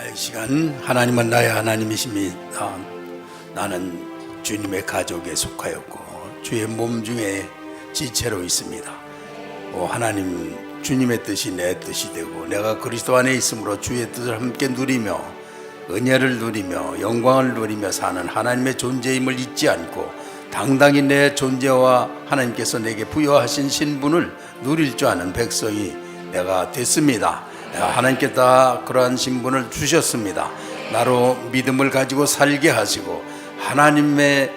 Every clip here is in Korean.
이 시간 하나님은 나의 하나님이십니다. 나는 주님의 가족에 속하였고 주의 몸 중에 지체로 있습니다. 하나님 주님의 뜻이 내 뜻이 되고 내가 그리스도 안에 있으므로 주의 뜻을 함께 누리며 은혜를 누리며 영광을 누리며 사는 하나님의 존재임을 잊지 않고 당당히 내 존재와 하나님께서 내게 부여하신 신분을 누릴 줄 아는 백성이 내가 됐습니다. 하나님께 다 그러한 신분을 주셨습니다. 나로 믿음을 가지고 살게 하시고 하나님의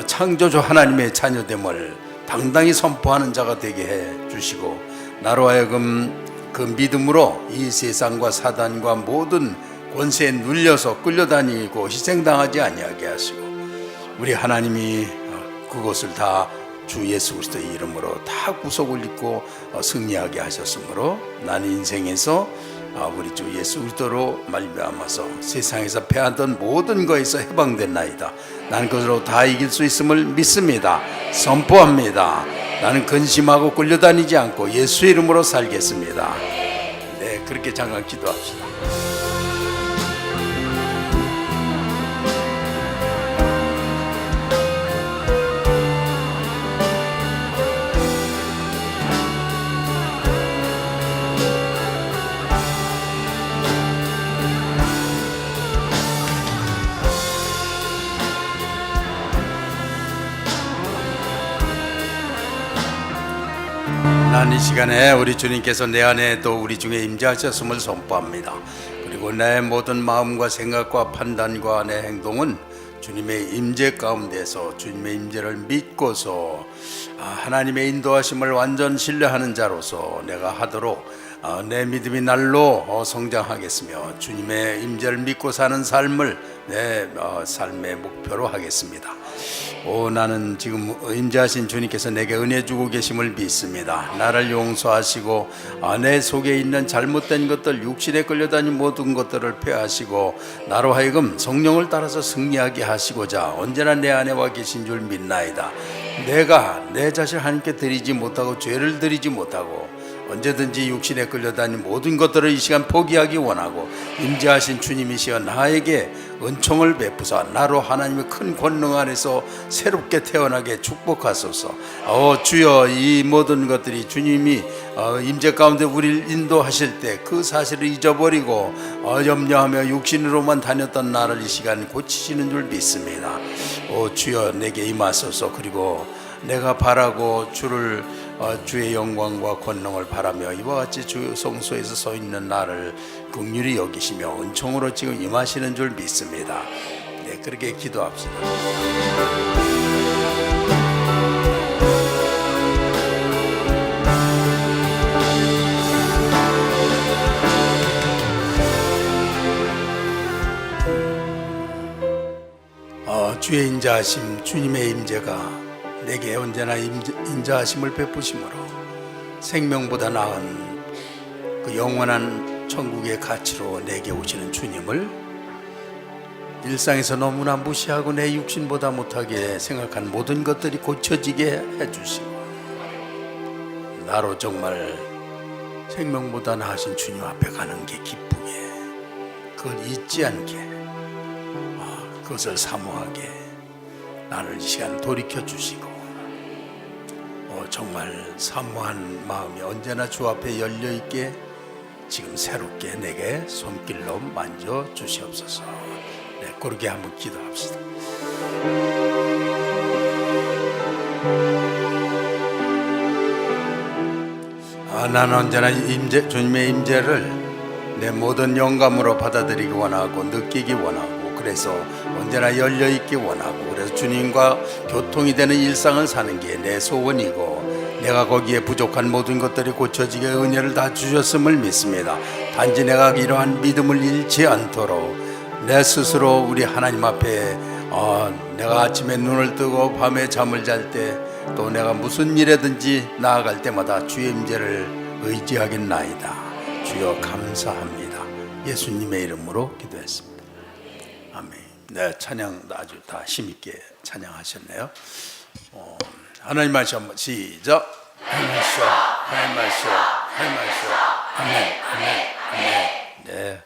창조주 하나님의 자녀됨을 당당히 선포하는 자가 되게 해 주시고 나로 하여금 그 믿음으로 이 세상과 사단과 모든 권세에 눌려서 끌려다니고 희생당하지 아니하게 하시고 우리 하나님이 그것을 다 주 예수 그리스도의 이름으로 다 구속을 입고 승리하게 하셨으므로 나는 인생에서 우리 주 예수 그리스도로 말미암아서 세상에서 패하던 모든 것에서 해방됐나이다. 나는 그것으로 다 이길 수 있음을 믿습니다. 선포합니다. 나는 근심하고 끌려다니지 않고 예수 이름으로 살겠습니다. 네, 그렇게 잠깐 기도합시다. 난 이 시간에 우리 주님께서 내 안에 또 우리 중에 임재하셨음을 선포합니다. 그리고 내 모든 마음과 생각과 판단과 내 행동은 주님의 임재 가운데서 주님의 임재를 믿고서 하나님의 인도하심을 완전 신뢰하는 자로서 내가 하도록 내 믿음이 날로 성장하겠으며 주님의 임재를 믿고 사는 삶을 내 삶의 목표로 하겠습니다. 나는 지금 임재하신 주님께서 내게 은혜 주고 계심을 믿습니다. 나를 용서하시고 내 속에 있는 잘못된 것들, 육신에 끌려다니는 모든 것들을 폐하시고 나로 하여금 성령을 따라서 승리하게 하시고자 언제나 내 안에 와 계신 줄 믿나이다. 내가 내 자신을 하나님께 드리지 못하고 죄를 드리지 못하고 언제든지 육신에 끌려다니는 모든 것들을 이 시간 포기하기 원하고 임재하신 주님이시여 나에게 은총을 베푸사 나로 하나님의 큰 권능 안에서 새롭게 태어나게 축복하소서. 주여 이 모든 것들이 주님이 임재 가운데 우리를 인도하실 때 그 사실을 잊어버리고 염려하며 육신으로만 다녔던 나를 이 시간 고치시는 줄 믿습니다. 주여 내게 임하소서. 그리고 내가 바라고 주의 영광과 권능을 바라며 이와 같이 주 성소에서 서 있는 나를 긍휼히 여기시며 은총으로 지금 임하시는 줄 믿습니다. 네, 그렇게 기도합시다. 주의 인자하심, 주님의 임재가 내게 언제나 인자하심을 베푸심으로 생명보다 나은 그 영원한 천국의 가치로 내게 오시는 주님을 일상에서 너무나 무시하고 내 육신보다 못하게 생각한 모든 것들이 고쳐지게 해주시고 나로 정말 생명보다 나으신 주님 앞에 가는 게 기쁘게 그걸 잊지 않게 그것을 사모하게 나를 이 시간 돌이켜 주시고 정말 사모한 마음이 언제나 주 앞에 열려있게 지금 새롭게 내게 손길로 만져 주시옵소서. 네, 그렇게 한번 기도합시다. 나는 언제나 주님의 임재를 내 모든 영감으로 받아들이기 원하고 느끼기 원하고 그래서 언제나 열려있기 원하고 그래서 주님과 교통이 되는 일상을 사는 게 내 소원이고 내가 거기에 부족한 모든 것들이 고쳐지게 은혜를 다 주셨음을 믿습니다. 단지 내가 이러한 믿음을 잃지 않도록 내 스스로 우리 하나님 앞에 내가 아침에 눈을 뜨고 밤에 잠을 잘 때 또 내가 무슨 일에든지 나아갈 때마다 주의 임재를 의지하겠나이다. 주여 감사합니다. 예수님의 이름으로 기도했습니다. 아멘. 네, 찬양 아주 다 힘있게 찬양하셨네요. 하나님 말씀 한번 시작. 하나님 말씀, 하나님 말씀, 하나님 말씀. 아멘, 아멘, 아멘. 네,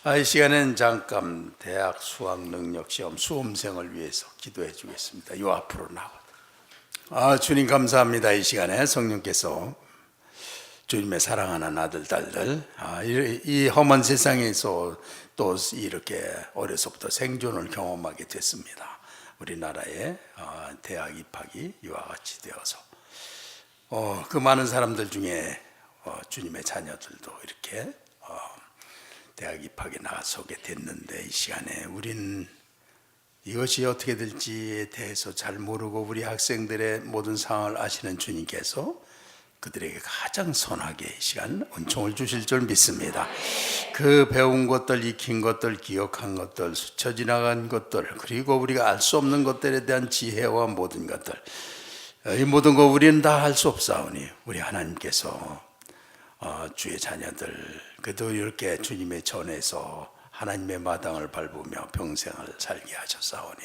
이 시간엔 잠깐 대학 수학 능력 시험 수험생을 위해서 기도해 주겠습니다. 요 앞으로 나와. 주님 감사합니다. 이 시간에 성령께서 주님의 사랑하는 아들 딸들 이 험한 세상에서 또 이렇게 어려서부터 생존을 경험하게 됐습니다. 우리나라의 대학 입학이 이와 같이 되어서 그 많은 사람들 중에 주님의 자녀들도 이렇게 대학 입학에 나서게 됐는데, 이 시간에 우리는 이것이 어떻게 될지에 대해서 잘 모르고 우리 학생들의 모든 상황을 아시는 주님께서 그들에게 가장 선하게 이 시간 은총을 주실 줄 믿습니다. 그 배운 것들, 익힌 것들, 기억한 것들, 스쳐 지나간 것들, 그리고 우리가 알 수 없는 것들에 대한 지혜와 모든 것들, 이 모든 거 우리는 다 할 수 없사오니 우리 하나님께서 주의 자녀들 그래도 이렇게 주님의 전에서 하나님의 마당을 밟으며 평생을 살게 하셨사오니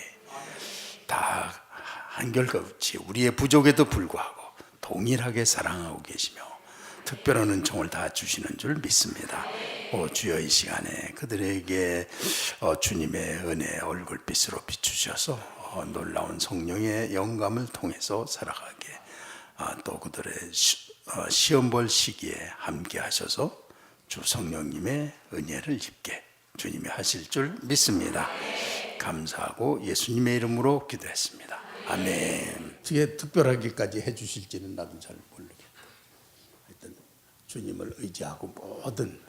다 한결같이 우리의 부족에도 불구하고 동일하게 사랑하고 계시며 특별한 은총을 다 주시는 줄 믿습니다. 주여, 이 시간에 그들에게 주님의 은혜의 얼굴빛으로 비추셔서 놀라운 성령의 영감을 통해서 살아가게, 또 그들의 시험 볼 시기에 함께 하셔서 주 성령님의 은혜를 입게 주님이 하실 줄 믿습니다. 감사하고 예수님의 이름으로 기도했습니다. 아멘. 어떻게 특별하게까지 해주실지는 나도 잘 모르겠다. 하여튼 주님을 의지하고 모든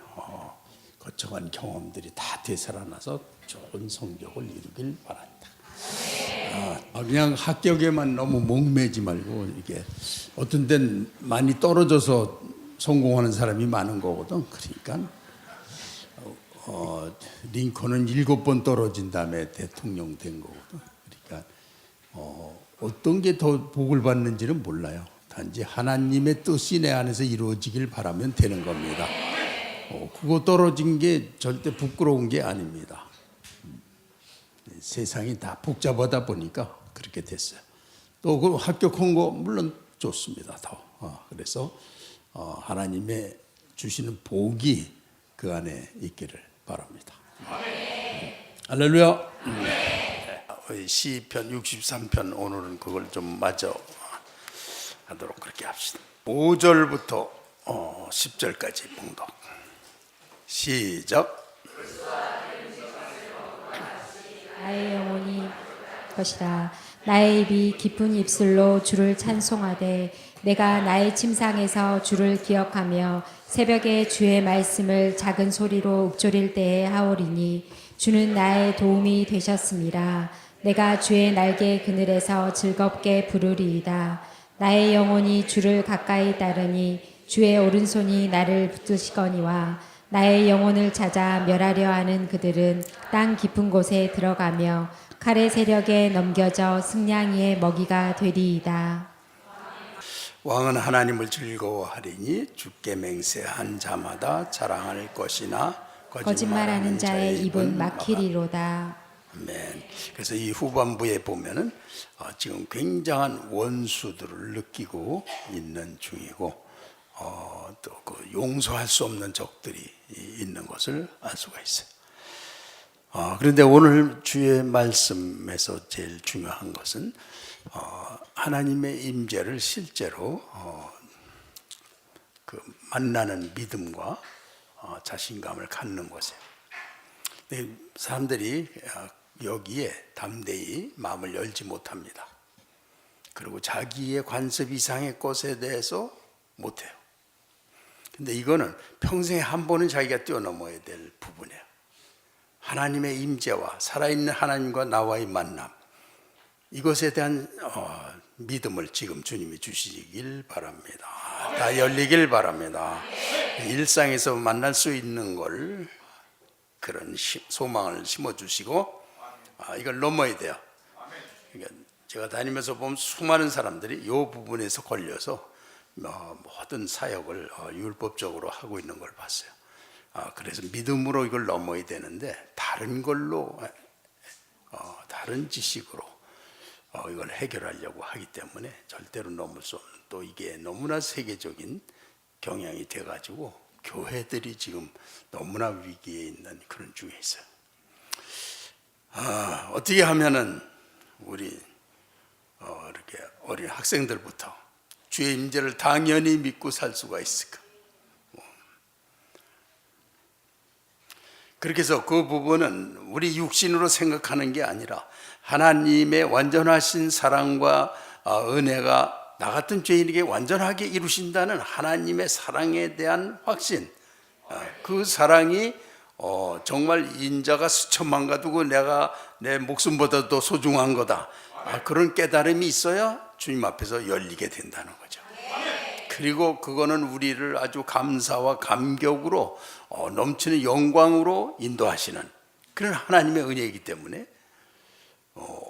거창한 경험들이 다 되살아나서 좋은 성적을 이루길 바랍니다. 그냥 합격에만 너무 목매지 말고, 이게 어떤 데는 많이 떨어져서 성공하는 사람이 많은 거거든. 그러니까 링컨은 7번 떨어진 다음에 대통령 된 거거든. 그러니까 어떤 게 더 복을 받는지는 몰라요. 단지 하나님의 뜻이 내 안에서 이루어지길 바라면 되는 겁니다. 그거 떨어진 게 절대 부끄러운 게 아닙니다. 세상이 다 복잡하다 보니까 그렇게 됐어요. 또 그 합격한 거 물론 좋습니다. 더. 그래서 하나님의 주시는 복이 그 안에 있기를 바랍니다. 할렐루야. 시편 63편 오늘은 그걸 좀 마저 하도록 그렇게 합시다. 5절부터 10절까지 봉독. 시작. 나의 영혼이 것이라. 나의 입이 깊은 입술로 주를 찬송하되 내가 나의 침상에서 주를 기억하며 새벽에 주의 말씀을 작은 소리로 읊조릴 때에 하오리니 주는 나의 도움이 되셨습니다. 내가 주의 날개 그늘에서 즐겁게 부르리이다. 나의 영혼이 주를 가까이 따르니 주의 오른손이 나를 붙드시거니와 나의 영혼을 찾아 멸하려 하는 그들은 땅 깊은 곳에 들어가며 칼의 세력에 넘겨져 승냥이의 먹이가 되리이다. 왕은 하나님을 즐거워하리니 주께 맹세한 자마다 자랑할 것이나 거짓말하는 자의 입은 막히리로다. 아멘. 그래서 이 후반부에 보면은 지금 굉장한 원수들을 느끼고 있는 중이고, 또 그 용서할 수 없는 적들이 있는 것을 알 수가 있어요. 그런데 오늘 주의 말씀에서 제일 중요한 것은 하나님의 임재를 실제로 그 만나는 믿음과 자신감을 갖는 것이에요. 근데 사람들이 여기에 담대히 마음을 열지 못합니다. 그리고 자기의 관습 이상의 것에 대해서 못해요. 근데 이거는 평생에 한 번은 자기가 뛰어넘어야 될 부분이에요. 하나님의 임재와 살아있는 하나님과 나와의 만남, 이것에 대한 믿음을 지금 주님이 주시길 바랍니다. 다 열리길 바랍니다. 일상에서 만날 수 있는 걸, 그런 소망을 심어주시고 이걸 넘어야 돼요. 그러니까 제가 다니면서 보면 수많은 사람들이 이 부분에서 걸려서 모든 사역을 율법적으로 하고 있는 걸 봤어요. 그래서 믿음으로 이걸 넘어야 되는데 다른 걸로, 다른 지식으로 이걸 해결하려고 하기 때문에 절대로 넘을 수 없는, 또 이게 너무나 세계적인 경향이 돼가지고 교회들이 지금 너무나 위기에 있는 그런 중에 있어요. 어떻게 하면은 우리 이렇게 어린 학생들부터 주의 임재를 당연히 믿고 살 수가 있을까? 그렇게 해서 그 부분은 우리 육신으로 생각하는 게 아니라 하나님의 완전하신 사랑과 은혜가 나 같은 죄인에게 완전하게 이루신다는 하나님의 사랑에 대한 확신, 그 사랑이 정말 인자가 수천만 두고 내가 내 목숨보다도 소중한 거다, 그런 깨달음이 있어야 주님 앞에서 열리게 된다는 거죠. 그리고 그거는 우리를 아주 감사와 감격으로 넘치는 영광으로 인도하시는 그런 하나님의 은혜이기 때문에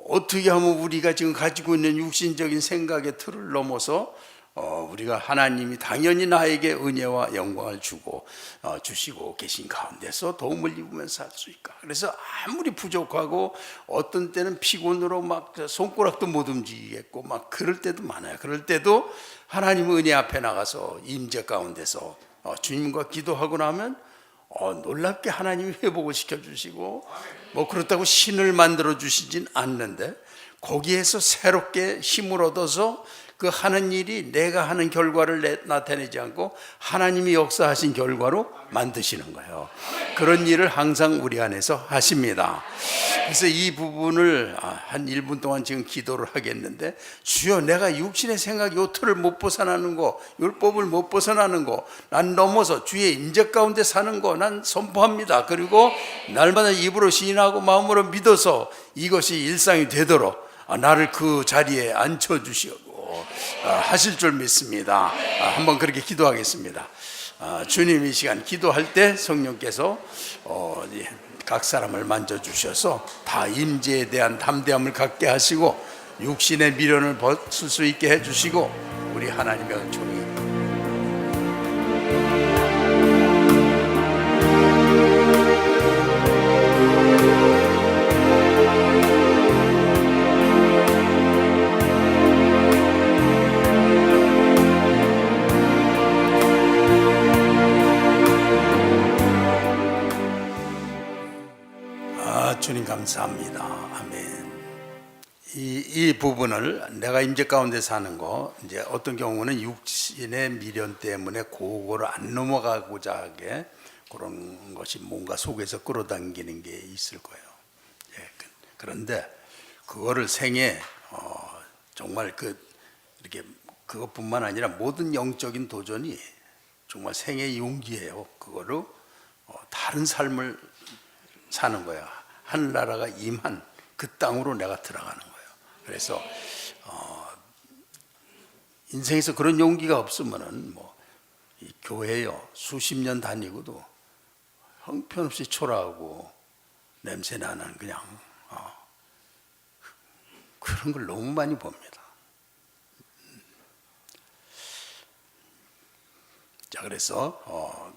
어떻게 하면 우리가 지금 가지고 있는 육신적인 생각의 틀을 넘어서 우리가 하나님이 당연히 나에게 은혜와 영광을 주시고 계신 가운데서 도움을 입으면서 살 수 있을까? 그래서 아무리 부족하고 어떤 때는 피곤으로 막 손가락도 못 움직이겠고 막 그럴 때도 많아요. 그럴 때도 하나님 은혜 앞에 나가서 임재 가운데서 주님과 기도하고 나면 놀랍게 하나님이 회복을 시켜주시고 뭐 그렇다고 신을 만들어 주시진 않는데 거기에서 새롭게 힘을 얻어서 그 하는 일이 내가 하는 결과를 나타내지 않고 하나님이 역사하신 결과로 만드시는 거예요. 그런 일을 항상 우리 안에서 하십니다. 그래서 이 부분을 한 1분 동안 지금 기도를 하겠는데, 주여 내가 육신의 생각 요 틀을 못 벗어나는 거, 율법을 못 벗어나는 거, 난 넘어서 주의 임재 가운데 사는 거 난 선포합니다. 그리고 날마다 입으로 시인하고 마음으로 믿어서 이것이 일상이 되도록 나를 그 자리에 앉혀주시고 하실 줄 믿습니다. 한번 그렇게 기도하겠습니다. 주님, 이 시간 기도할 때 성령께서 각 사람을 만져주셔서 다 임재에 대한 담대함을 갖게 하시고 육신의 미련을 벗을 수 있게 해주시고 우리 하나님의 은총이 주님 감사합니다. 아멘. 이 부분을 내가 임재 가운데 사는 거, 이제 어떤 경우는 육신의 미련 때문에 그거를 안 넘어가고자 하게 그런 것이 뭔가 속에서 끌어당기는 게 있을 거예요. 그런데 그거를 생애 정말 이렇게 그것뿐만 아니라 모든 영적인 도전이 정말 생애의 용기예요. 그거로 다른 삶을 사는 거야. 하늘나라가 임한 그 땅으로 내가 들어가는 거예요. 그래서 인생에서 그런 용기가 없으면은 이 교회요 수십 년 다니고도 형편없이 초라하고 냄새 나는 그냥 그런 걸 너무 많이 봅니다. 자, 그래서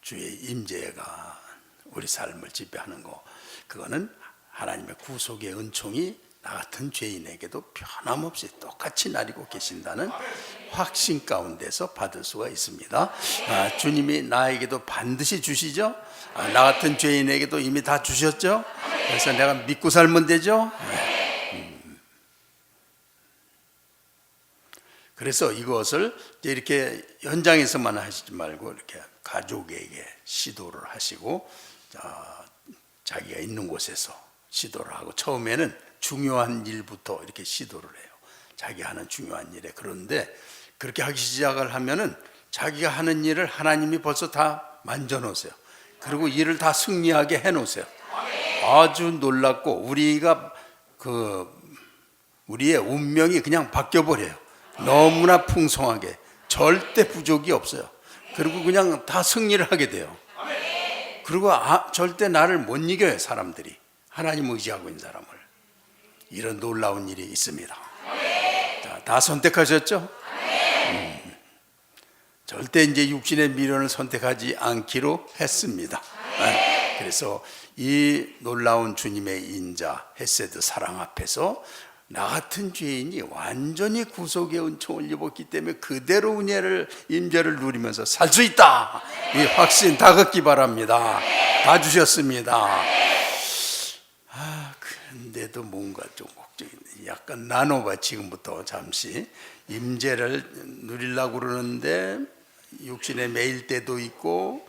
주의 임재가 우리 삶을 지배하는 거, 그거는 하나님의 구속의 은총이 나 같은 죄인에게도 변함없이 똑같이 나리고 계신다는 확신 가운데서 받을 수가 있습니다. 주님이 나에게도 반드시 주시죠. 나 같은 죄인에게도 이미 다 주셨죠. 그래서 내가 믿고 살면 되죠. 그래서 이것을 이렇게 현장에서만 하시지 말고 이렇게 가족에게 시도를 하시고 자기가 있는 곳에서 시도를 하고, 처음에는 중요한 일부터 이렇게 시도를 해요. 자기 하는 중요한 일에. 그런데 그렇게 하기 시작을 하면은 자기가 하는 일을 하나님이 벌써 다 만져 놓으세요. 그리고 일을 다 승리하게 해 놓으세요. 아주 놀랍고 우리의 운명이 그냥 바뀌어 버려요. 너무나 풍성하게 절대 부족이 없어요. 그리고 그냥 다 승리를 하게 돼요. 그리고 절대 나를 못 이겨요. 사람들이 하나님 의지하고 있는 사람을. 이런 놀라운 일이 있습니다. 자, 다 선택하셨죠? 절대 이제 육신의 미련을 선택하지 않기로 했습니다. 그래서 이 놀라운 주님의 인자 헤세드 사랑 앞에서 나 같은 죄인이 완전히 구속의 은총을 입었기 때문에 그대로 은혜를 임재를 누리면서 살 수 있다. 이 확신 다 갖기 바랍니다. 다 주셨습니다. 근데도 뭔가 좀 걱정이 약간 나눠봐. 지금부터 잠시 임재를 누리려고 그러는데 육신에 매일 때도 있고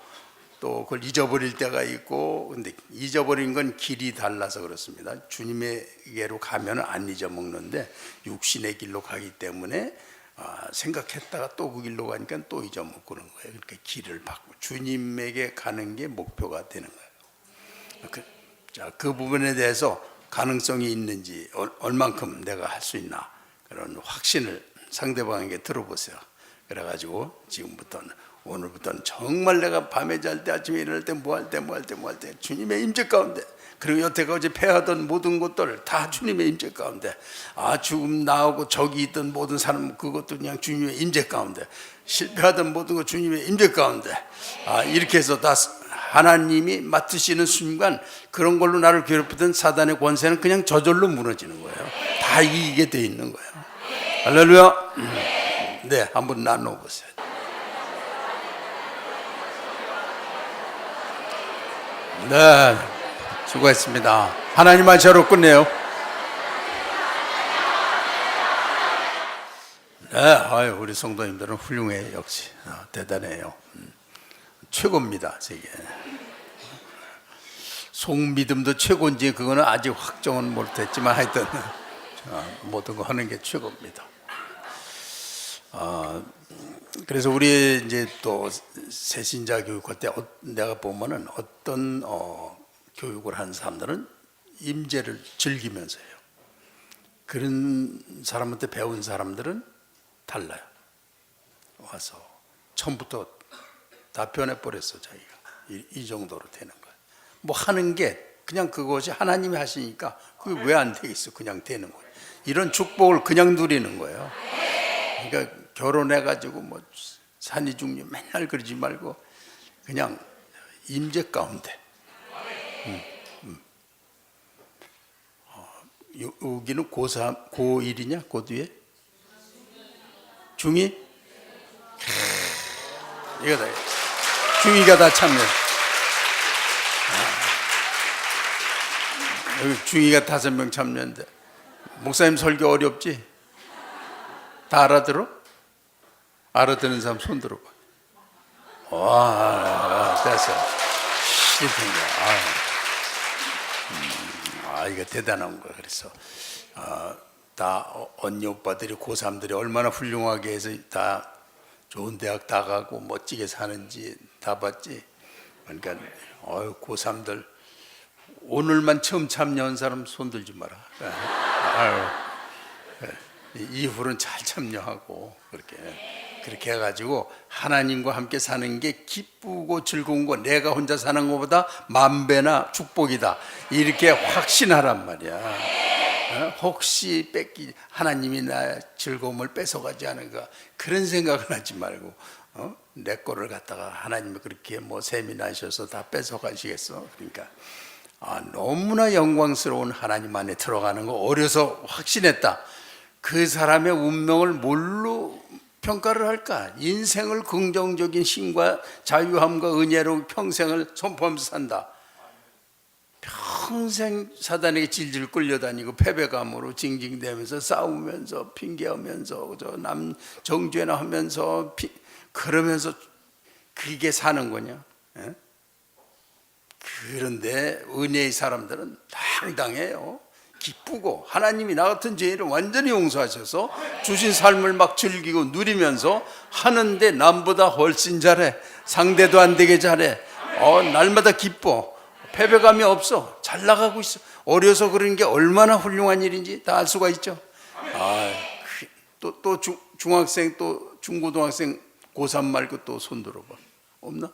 또 그걸 잊어버릴 때가 있고, 근데 잊어버린 건 길이 달라서 그렇습니다. 주님에게로 가면 안 잊어먹는데 육신의 길로 가기 때문에 생각했다가 또 그 길로 가니까 또 잊어먹고 그런 거예요. 그러니까 길을 바꾸고 주님에게 가는 게 목표가 되는 거예요. 그 부분에 대해서 가능성이 있는지, 얼만큼 내가 할 수 있나, 그런 확신을 상대방에게 들어보세요. 그래가지고 지금부터는, 오늘부터는 정말 내가 밤에 잘 때 아침에 일어날 때 뭐 할 때 주님의 임재 가운데, 그리고 여태까지 패하던 모든 것들 다 주님의 임재 가운데, 죽음 나오고 적이 있던 모든 사람 그것도 그냥 주님의 임재 가운데, 실패하던 모든 것 주님의 임재 가운데, 이렇게 해서 다 하나님이 맡으시는 순간 그런 걸로 나를 괴롭히던 사단의 권세는 그냥 저절로 무너지는 거예요. 다 이기게 돼 있는 거예요. 할렐루야. 네, 한번 나눠 보세요. 네, 수고했습니다. 하나님 말처럼 끝내요. 네, 우리 성도님들은 훌륭해요. 역시 대단해요. 최고입니다. 세계 속믿음도 최고인지 그거는 아직 확정은 못했지만 하여튼 모든 거 하는 게 최고입니다. 그래서 우리 이제 또 새신자 교육할 때 내가 보면은 어떤 교육을 하는 사람들은 임재를 즐기면서 해요. 그런 사람한테 배운 사람들은 달라요. 와서 처음부터 다 변해버렸어. 자기가 이 정도로 되는 거예요. 뭐 하는 게 그냥 그것이 하나님이 하시니까 그게 왜 안 되겠어. 그냥 되는 거예요. 이런 축복을 그냥 누리는 거예요. 그러니까 결혼해가지고 뭐 산이중리 맨날 그러지 말고 그냥 임재 가운데. 여기는 고3, 고1이냐? 고 뒤에? 중2? 이거 다 중2가 다 참여. 여기 중2가 5명 참여인데 목사님 설교 어렵지? 다 알아들어? 알아듣는 사람 손 들어봐. 와, 됐어. 이거 대단한 거야. 그래서 다 언니 오빠들이 고3들이 얼마나 훌륭하게 해서 다 좋은 대학 다 가고 멋지게 사는지 다 봤지. 그러니까 고3들 오늘만 처음 참여한 사람 손 들지 마라. 이후로는 잘 참여하고 그렇게 해가지고 하나님과 함께 사는 게 기쁘고 즐거운 거, 내가 혼자 사는 것보다 만 배나 축복이다. 이렇게 확신하란 말이야. 혹시 하나님이 나의 즐거움을 뺏어가지 않을까, 그런 생각을 하지 말고 내 거를 갖다가 하나님이 그렇게 뭐 세미나셔서 다 뺏어가시겠어. 그러니까 너무나 영광스러운 하나님 안에 들어가는 거 어려서 확신했다. 그 사람의 운명을 뭘로 평가를 할까? 인생을 긍정적인 힘과 자유함과 은혜로 평생을 선포하면서 산다. 평생 사단에게 질질 끌려다니고 패배감으로 징징대면서 싸우면서 핑계하면서 남 정죄나 하면서 그러면서 그게 사는 거냐? 그런데 은혜의 사람들은 당당해요. 기쁘고 하나님이 나 같은 죄인을 완전히 용서하셔서 주신 삶을 막 즐기고 누리면서 하는데 남보다 훨씬 잘해. 상대도 안 되게 잘해. 날마다 기뻐. 패배감이 없어. 잘 나가고 있어. 어려서 그런 게 얼마나 훌륭한 일인지 다 알 수가 있죠. 또 중학생, 또 중고등학생, 고3 말고 또 손 들어봐. 없나?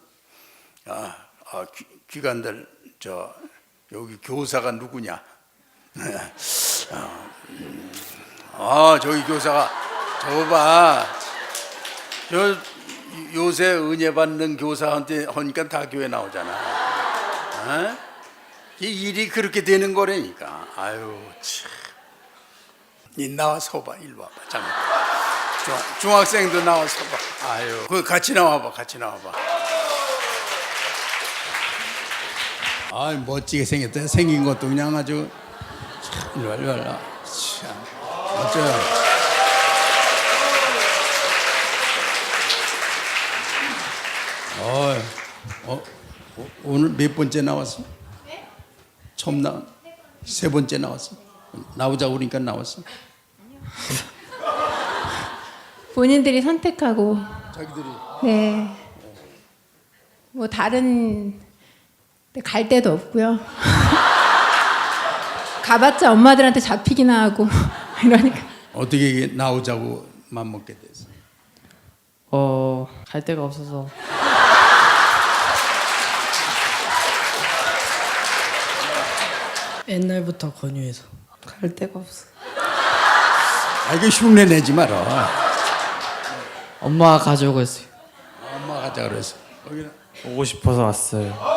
귀관들, 여기 교사가 누구냐? 저기 교사가 저거 봐. 요새 은혜 받는 교사한테 하니까 다 교회 나오잖아. 이 일이 그렇게 되는 거라니까. 참. 니 나와 서봐. 일로 와봐. 잠깐. 중학생도 나와 서봐. 아유, 그 같이 나와봐. 같이 나와봐. 아, 멋지게 생겼다. 생긴 것도 그냥 아주 참, 일로 와, 일로 와. 참 멋져요. 오늘 몇 번째 나왔어? 처음 나왔? 세 번째 나왔어? 나오자고 그러니까 나왔어? 본인들이 선택하고. 자기들이. 네. 뭐 다른 데 갈 데도 없고요. 가봤자 엄마들한테 잡히기나 하고 이러니까. 어떻게 나오자고 맘먹게 됐어? 갈 데가 없어서. 옛날부터 권유해서 갈 데가 없어. 아, 이게 흉내 내지 마라. 엄마가 가져오고 했어요. 엄마가 가자 그랬어. 거기는 오고 싶어서 왔어요.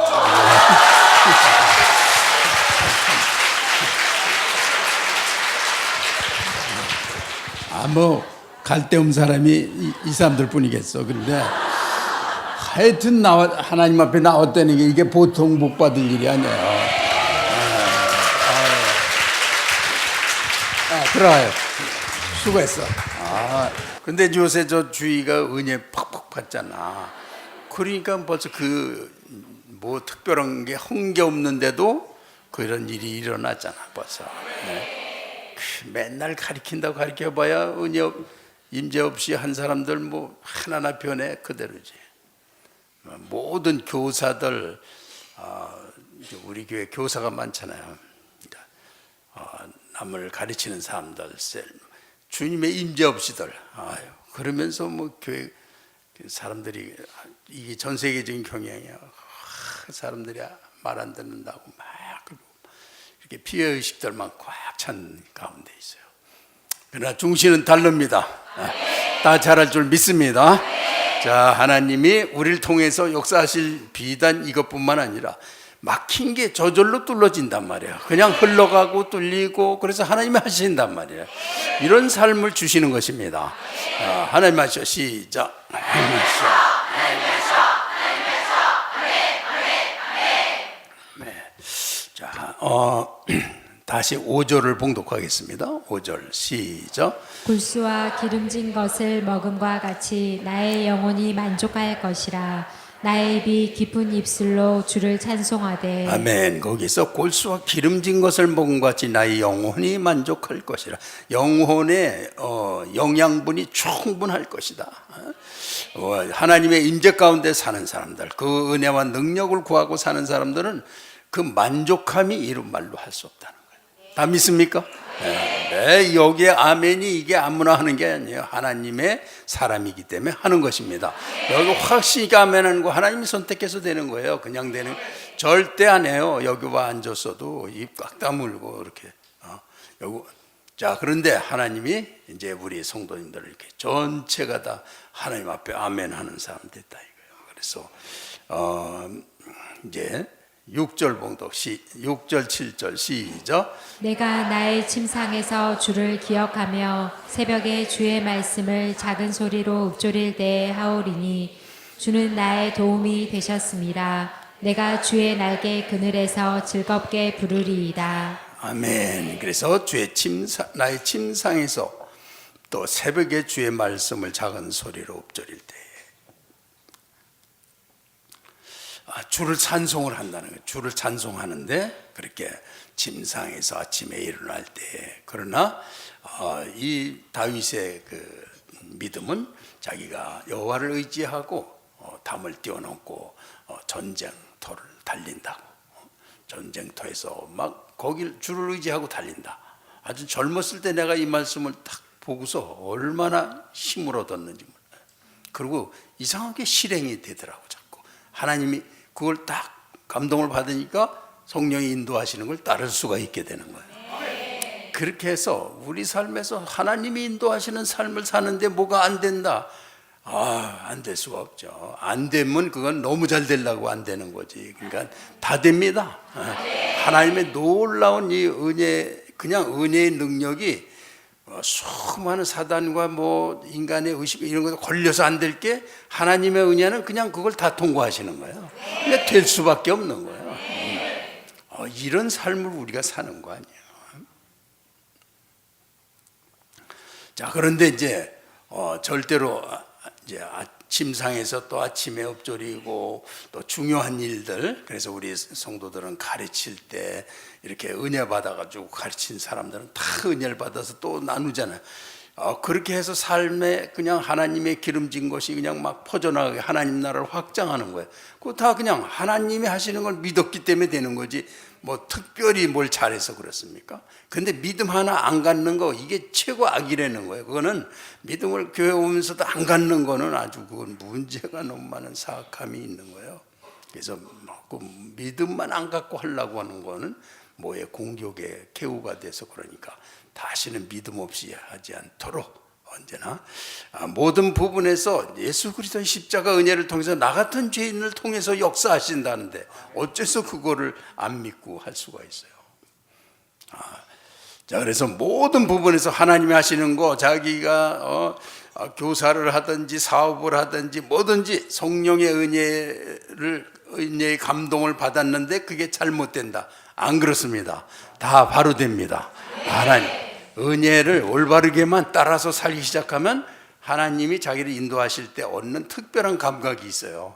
뭐 갈 데 없는 사람이 이 사람들 뿐이겠어. 그런데 하여튼 하나님 앞에 나왔다는 게 이게 보통 복 받을 일이 아니에요. 들어가요. 수고했어. 근데 요새 저 주위가 은혜 팍팍 받잖아. 그러니까 벌써 뭐 특별한 게 흥게 없는데도 그런 일이 일어났잖아 벌써. 네. 맨날 가리킨다고 가리켜봐야 은혜 임재 없이 한 사람들 뭐 하나하나 변해 그대로지. 모든 교사들, 우리 교회 교사가 많잖아요. 남을 가르치는 사람들, 주님의 임재 없이들, 그러면서 뭐 교회 사람들이 이게 전 세계적인 경향이야. 사람들이 말 안 듣는다고 막 이렇게 피해 의식들만 꽉 찬 가운데 있어요. 그러나 중심은 다릅니다. 다 잘할 줄 믿습니다. 자, 하나님이 우리를 통해서 역사하실 비단 이것뿐만 아니라 막힌 게 저절로 뚫어진단 말이에요. 그냥 흘러가고 뚫리고 그래서 하나님이 하신단 말이에요. 이런 삶을 주시는 것입니다. 하나님 하시오. 시작. 하나님 하시오. 네. 자, 다시 5절을 봉독하겠습니다. 5절 시작. 굴수와 기름진 것을 먹음과 같이 나의 영혼이 만족할 것이라. 나의 입이 깊은 입술로 주를 찬송하되. 아멘. 거기서 골수와 기름진 것을 먹은 것 같이 나의 영혼이 만족할 것이라. 영혼의 영양분이 충분할 것이다. 하나님의 임재 가운데 사는 사람들, 그 은혜와 능력을 구하고 사는 사람들은 그 만족함이 이런 말로 할 수 없다는 거예요. 다 믿습니까? 네, 여기에 아멘이 이게 아무나 하는 게 아니에요. 하나님의 사람이기 때문에 하는 것입니다. 여기 확실히 아멘하는 거 하나님이 선택해서 되는 거예요. 그냥 되는 절대 안 해요. 여기 와 앉았어도 입 꽉 다물고 이렇게. 자, 그런데 하나님이 이제 우리 성도님들을 이렇게 전체가 다 하나님 앞에 아멘하는 사람 됐다 이거예요. 그래서 이제 6절 봉독 6절 7절 시작. 내가 나의 침상에서 주를 기억하며 새벽에 주의 말씀을 작은 소리로 읊조릴 때에 하오리니 주는 나의 도움이 되셨습니다. 내가 주의 날개 그늘에서 즐겁게 부르리이다. 아멘. 그래서 나의 침상에서 또 새벽에 주의 말씀을 작은 소리로 읊조릴 때 주를 찬송을 한다는 거예요. 주를 찬송하는데 그렇게 침상에서 아침에 일어날 때. 그러나 이 다윗의 그 믿음은 자기가 여호와를 의지하고 담을 띄워놓고 전쟁터를 달린다고. 전쟁터에서 막 거길 주를 의지하고 달린다. 아주 젊었을 때 내가 이 말씀을 딱 보고서 얼마나 힘을 얻었는지 몰라요. 그리고 이상하게 실행이 되더라고 자꾸. 하나님이 그걸 딱 감동을 받으니까 성령이 인도하시는 걸 따를 수가 있게 되는 거예요. 그렇게 해서 우리 삶에서 하나님이 인도하시는 삶을 사는데 뭐가 안 된다? 안 될 수가 없죠. 안 되면 그건 너무 잘 되려고 안 되는 거지. 그러니까 다 됩니다. 하나님의 놀라운 이 은혜, 그냥 은혜의 능력이 수많은 사단과 뭐 인간의 의식 이런 것도 걸려서 안 될 게 하나님의 은혜는 그냥 그걸 다 통과하시는 거예요. 그냥 될 수밖에 없는 거예요. 이런 삶을 우리가 사는 거 아니에요. 자, 그런데 이제 절대로 이제 아침상에서 또 아침에 엎조리고 또 중요한 일들, 그래서 우리 성도들은 가르칠 때 이렇게 은혜 받아가지고 가르친 사람들은 다 은혜를 받아서 또 나누잖아요. 그렇게 해서 삶에 그냥 하나님의 기름진 것이 그냥 막 퍼져나가게 하나님 나라를 확장하는 거예요. 그거 다 그냥 하나님이 하시는 걸 믿었기 때문에 되는 거지 뭐 특별히 뭘 잘해서 그렇습니까? 근데 믿음 하나 안 갖는 거 이게 최고 악이라는 거예요. 그거는 믿음을 교회 오면서도 안 갖는 거는 아주 그건 문제가 너무 많은 사악함이 있는 거예요. 그래서 그 믿음만 안 갖고 하려고 하는 거는 뭐의 공격의 개우가 돼서 그러니까 다시는 믿음 없이 하지 않도록 언제나 모든 부분에서 예수 그리스도의 십자가 은혜를 통해서 나 같은 죄인을 통해서 역사하신다는데 어째서 그거를 안 믿고 할 수가 있어요. 자, 그래서 모든 부분에서 하나님이 하시는 거 자기가 교사를 하든지 사업을 하든지 뭐든지 성령의 은혜의 감동을 받았는데 그게 잘못된다. 안 그렇습니다. 다 바로 됩니다. 하나님 은혜를 올바르게만 따라서 살기 시작하면 하나님이 자기를 인도하실 때 얻는 특별한 감각이 있어요.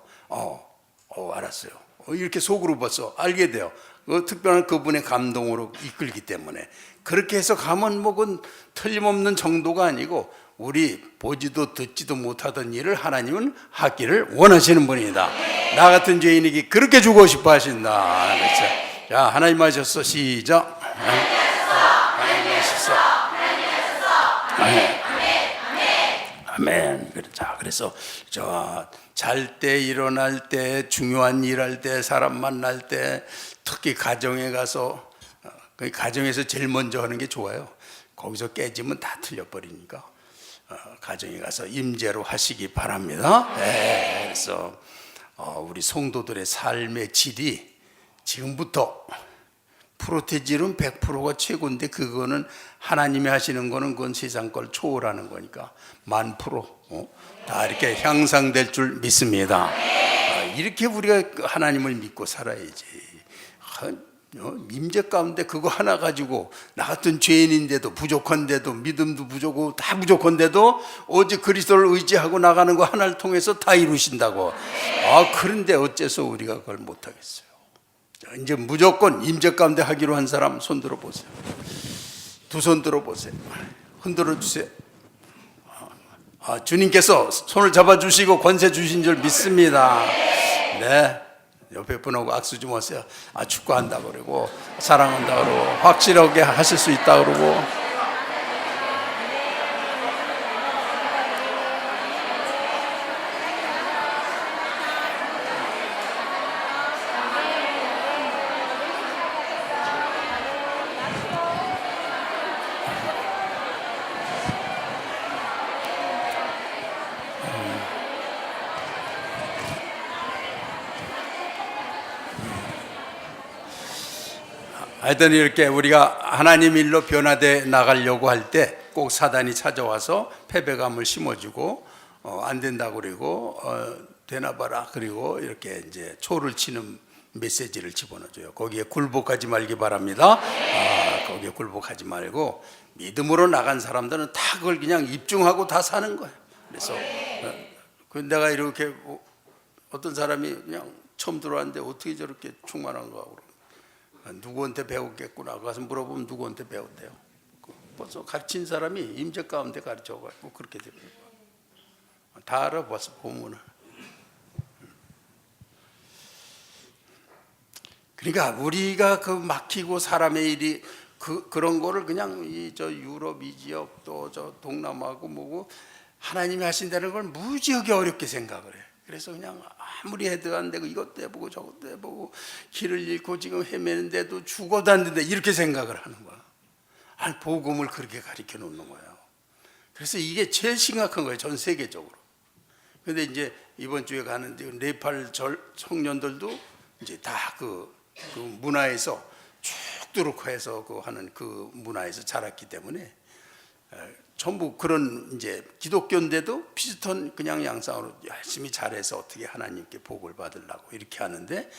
알았어요. 이렇게 속으로 벌써 알게 돼요. 그 특별한 그분의 감동으로 이끌기 때문에 그렇게 해서 가면 뭐건 틀림없는 정도가 아니고 우리 보지도 듣지도 못하던 일을 하나님은 하기를 원하시는 분이다. 나 같은 죄인에게 그렇게 주고 싶어 하신다. 그렇죠? 자, 하나님 하셨어. 시작. 하나님 하셨어. 아멘. 자, 그래서 잘 때, 일어날 때, 중요한 일 할 때, 사람 만날 때, 특히 가정에 가서 그 가정에서 제일 먼저 하는 게 좋아요. 거기서 깨지면 다 틀려버리니까 가정에 가서 임재로 하시기 바랍니다. 네, 그래서 우리 성도들의 삶의 질이 지금부터 프로테질은 100%가 최고인데 그거는 하나님이 하시는 거는 그건 세상 걸 초월하는 거니까 10,000% 다 이렇게 향상될 줄 믿습니다. 이렇게 우리가 하나님을 믿고 살아야지. 임재 가운데 그거 하나 가지고 나 같은 죄인인데도 부족한데도 믿음도 부족하고 다 부족한데도 오직 그리스도를 의지하고 나가는 거 하나를 통해서 다 이루신다고. 그런데 어째서 우리가 그걸 못하겠어요? 이제 무조건 임재 가운데 하기로 한 사람 손 들어보세요. 두 손 들어보세요. 흔들어 주세요. 주님께서 손을 잡아주시고 권세 주신 줄 믿습니다. 네, 옆에 분하고 악수 좀 하세요. 축구한다 그러고 사랑한다 그러고 확실하게 하실 수 있다 그러고. 하여튼 이렇게 우리가 하나님 일로 변화돼 나가려고 할 때 꼭 사단이 찾아와서 패배감을 심어주고 안 된다 그리고 되나 봐라 그리고 이렇게 이제 초를 치는 메시지를 집어넣어줘요. 거기에 굴복하지 말기 바랍니다. 거기에 굴복하지 말고 믿음으로 나간 사람들은 다 그걸 그냥 입증하고 다 사는 거예요. 그래서 내가 이렇게 어떤 사람이 그냥 처음 들어왔는데 어떻게 저렇게 충만한가 그러고 누구한테 배웠겠구나 가서 물어보면 누구한테 배웠대요. 벌써 가르친 사람이 임재 가운데 가르쳐가지고 그렇게 됩니다. 다 알아봤어 보면은. 그러니까 우리가 그 막히고 사람의 일이 그런 거를 그냥 저 유럽 이 지역 또 저 동남아고 뭐고 하나님이 하신다는 걸 무지하게 어렵게 생각을 해. 그래서 그냥 아무리 해도 안 되고 이것도 해보고 저것도 해보고 길을 잃고 지금 헤매는데도 죽어도 안 된다 이렇게 생각을 하는 거야. 복음을 그렇게 가르쳐 놓는 거예요. 그래서 이게 제일 심각한 거예요. 전 세계적으로. 근데 이제 이번 주에 가는데 네팔 청년들도 이제 다 그 문화에서 쭉 들어서 그 하는 그 문화에서 자랐기 때문에 전부 그런 이제 기독교인데도 비슷한 그냥 양상으로 열심히 잘해서 어떻게 하나님께 복을 받으려고 이렇게 하는데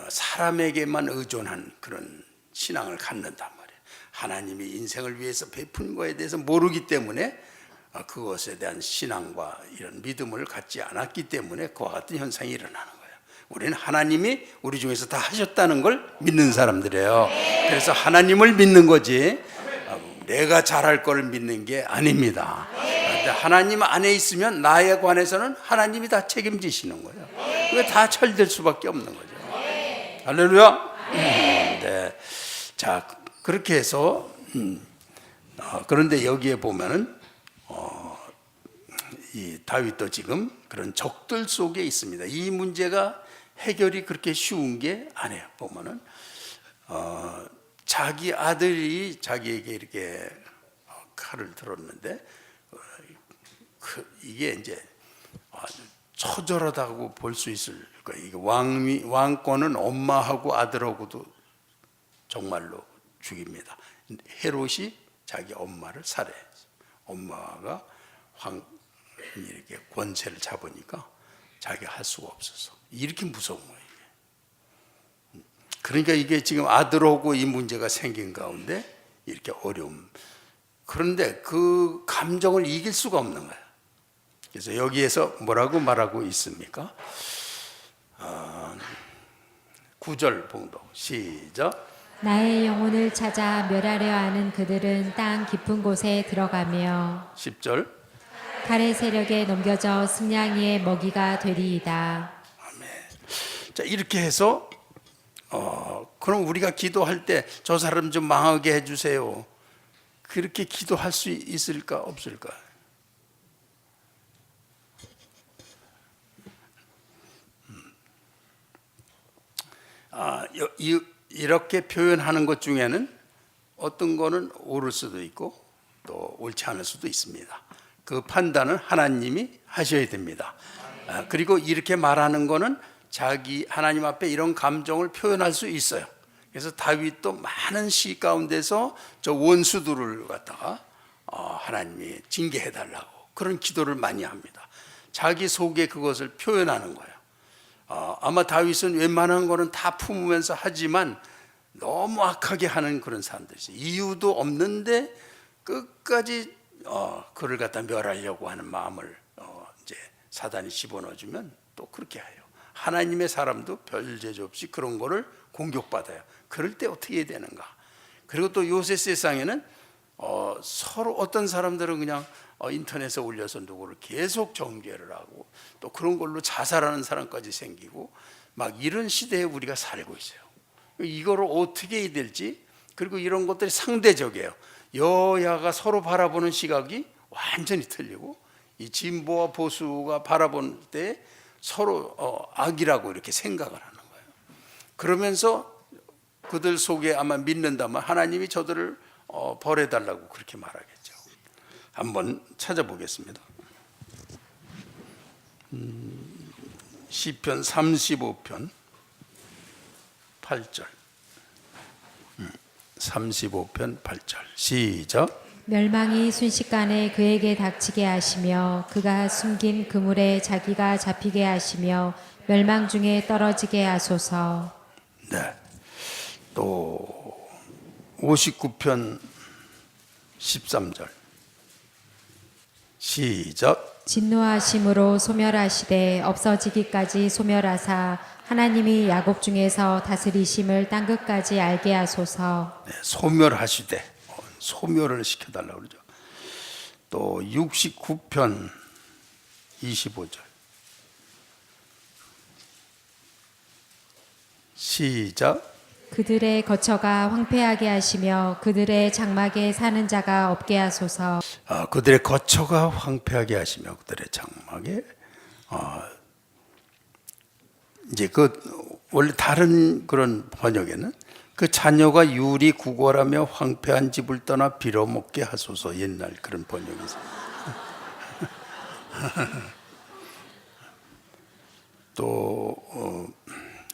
사람에게만 의존한 그런 신앙을 갖는단 말이에요. 하나님이 인생을 위해서 베푼 거에 대해서 모르기 때문에 그것에 대한 신앙과 이런 믿음을 갖지 않았기 때문에 그와 같은 현상이 일어나는 거예요. 우리는 하나님이 우리 중에서 다 하셨다는 걸 믿는 사람들이에요. 그래서 하나님을 믿는 거지 내가 잘할 걸 믿는 게 아닙니다. 그런데 하나님 안에 있으면 나에 관해서는 하나님이 다 책임지시는 거예요. 그게 다 잘 될 수밖에 없는 거죠. 할렐루야. 네. 자, 그렇게 해서 그런데 여기에 보면은 이 다윗도 지금 그런 적들 속에 있습니다. 이 문제가 해결이 그렇게 쉬운 게 아니에요. 보면은 자기 아들이 자기에게 이렇게 칼을 들었는데 이게 이제 아주 처절하다고 볼 수 있을 거예요. 이게 왕권은 엄마하고 아들하고도 정말로 죽입니다. 헤롯이 자기 엄마를 살해했어요. 엄마가 이렇게 권세를 잡으니까 자기가 할 수가 없어서 이렇게 무서운 거예요. 그러니까 이게 지금 아들하고 이 문제가 생긴 가운데 이렇게 어려움. 그런데 그 감정을 이길 수가 없는 거예요. 그래서 여기에서 뭐라고 말하고 있습니까? 9절 봉독 시작. 나의 영혼을 찾아 멸하려 하는 그들은 땅 깊은 곳에 들어가며 10절. 칼의 세력에 넘겨져 승냥이의 먹이가 되리이다. 자, 이렇게 해서 그럼 우리가 기도할 때 저 사람 좀 망하게 해주세요. 그렇게 기도할 수 있을까 없을까? 이렇게 표현하는 것 중에는 어떤 거는 옳을 수도 있고 또 옳지 않을 수도 있습니다. 그 판단은 하나님이 하셔야 됩니다. 그리고 이렇게 말하는 거는 자기 하나님 앞에 이런 감정을 표현할 수 있어요. 그래서 다윗도 많은 시 가운데서 저 원수들을 갖다가 하나님이 징계해 달라고 그런 기도를 많이 합니다. 자기 속에 그것을 표현하는 거예요. 아마 다윗은 웬만한 거는 다 품으면서 하지만 너무 악하게 하는 그런 사람들이죠. 이유도 없는데 끝까지 그를 갖다 멸하려고 하는 마음을 이제 사단이 집어넣어주면 또 그렇게 해요. 하나님의 사람도 별 죄 없이 그런 거를 공격받아요. 그럴 때 어떻게 해야 되는가? 그리고 또 요새 세상에는 서로 어떤 사람들은 그냥 인터넷에 올려서 누구를 계속 정죄를 하고 또 그런 걸로 자살하는 사람까지 생기고 막 이런 시대에 우리가 살고 있어요. 이거를 어떻게 해야 될지, 그리고 이런 것들이 상대적이에요. 여야가 서로 바라보는 시각이 완전히 틀리고 이 진보와 보수가 바라볼 때 서로 악이라고 이렇게 생각을 하는 거예요. 그러면서 그들 속에 아마 믿는다면 하나님이 저들을 벌해달라고 그렇게 말하겠죠. 한번 찾아보겠습니다. 시편 35편 8절 35편 8절 시작. 멸망이 순식간에 그에게 닥치게 하시며 그가 숨긴 그물에 자기가 잡히게 하시며 멸망 중에 떨어지게 하소서. 네. 또 59편 13절 시작. 진노하심으로 소멸하시되 없어지기까지 소멸하사 하나님이 야곱 중에서 다스리심을 땅 끝까지 알게 하소서. 네, 소멸하시되 소멸을 시켜달라고 그러죠. 또 69편 25절 시작. 그들의 거처가 황폐하게 하시며 그들의 장막에 사는 자가 없게 하소서. 그들의 거처가 황폐하게 하시며 그들의 장막에 이제 원래 다른 그런 번역에는 그 자녀가 유리 구걸하며 황폐한 집을 떠나 빌어먹게 하소서. 옛날 그런 번역에서 또